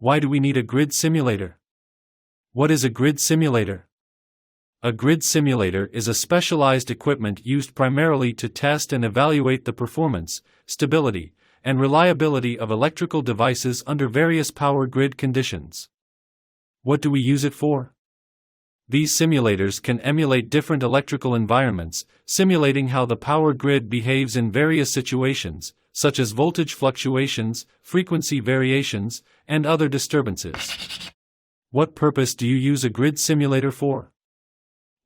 Why do we need a grid simulator? What is a grid simulator? A grid simulator is a specialized equipment used primarily to test and evaluate the performance, stability, and reliability of electrical devices under various power grid conditions. What do we use it for? These simulators can emulate different electrical environments, simulating how the power grid behaves in various situations, such as voltage fluctuations, frequency variations, and other disturbances. What purpose do you use a grid simulator for?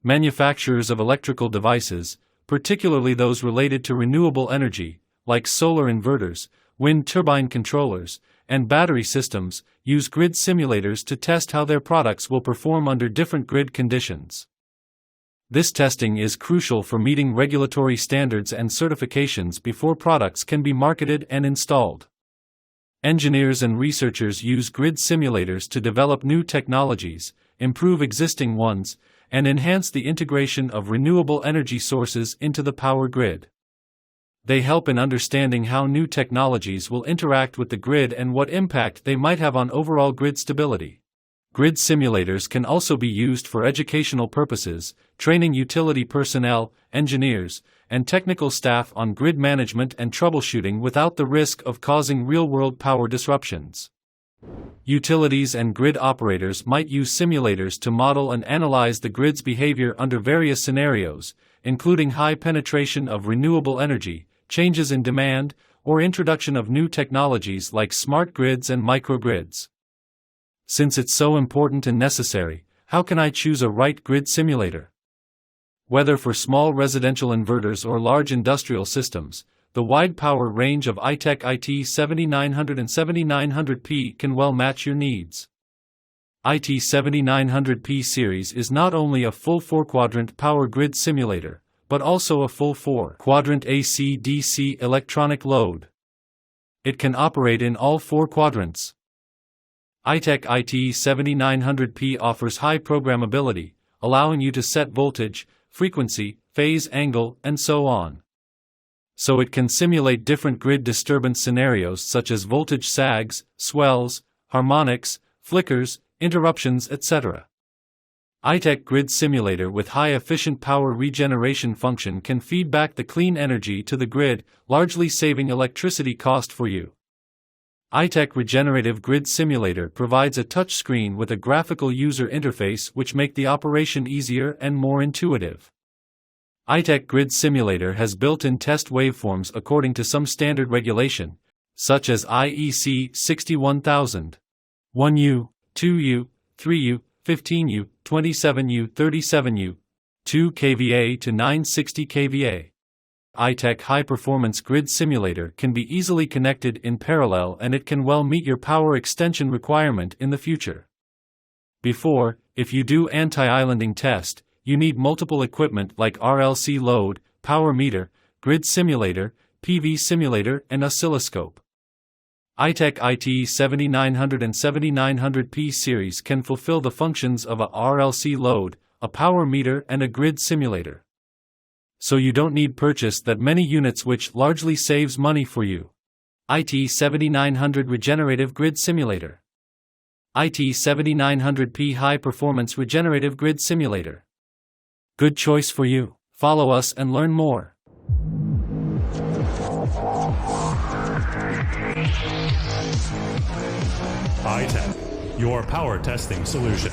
Manufacturers of electrical devices, particularly those related to renewable energy, like solar inverters, wind turbine controllers, and battery systems, use grid simulators to test how their products will perform under different grid conditions. This testing is crucial for meeting regulatory standards and certifications before products can be marketed and installed. Engineers and researchers use grid simulators to develop new technologies, improve existing ones, and enhance the integration of renewable energy sources into the power grid. They help in understanding how new technologies will interact with the grid and what impact they might have on overall grid stability. Grid simulators can also be used for educational purposes, training utility personnel, engineers, and technical staff on grid management and troubleshooting without the risk of causing real-world power disruptions. Utilities and grid operators might use simulators to model and analyze the grid's behavior under various scenarios, including high penetration of renewable energy, changes in demand, or introduction of new technologies like smart grids and microgrids. Since it's so important and necessary, how can I choose a right grid simulator? Whether for small residential inverters or large industrial systems, the wide power range of iTech IT7900 and 7900P can well match your needs. IT7900P series is not only a full 4-quadrant power grid simulator, but also a full 4-quadrant AC/DC electronic load. It can operate in all 4 quadrants. iTech IT7900P offers high programmability, allowing you to set voltage, frequency, phase angle, and so on. So it can simulate different grid disturbance scenarios such as voltage sags, swells, harmonics, flickers, interruptions, etc. iTech Grid Simulator with high-efficient power regeneration function can feed back the clean energy to the grid, largely saving electricity cost for you. iTech Regenerative Grid Simulator provides a touchscreen with a graphical user interface which make the operation easier and more intuitive. iTech Grid Simulator has built-in test waveforms according to some standard regulation, such as IEC 61000, 1U, 2U, 3U, 15U, 27U, 37U, 2 kVA to 960 kVA. iTech High Performance Grid Simulator can be easily connected in parallel and it can well meet your power extension requirement in the future. If you do anti-islanding test, you need multiple equipment like RLC load, power meter, grid simulator, PV simulator, and oscilloscope. iTech IT7900 and 7900P series can fulfill the functions of a RLC load, a power meter, and a grid simulator. So you don't need purchase that many units, which largely saves money for you. IT7900 Regenerative Grid Simulator. IT7900P High Performance Regenerative Grid Simulator. Good choice for you. Follow us and learn more. iTech, your power testing solution.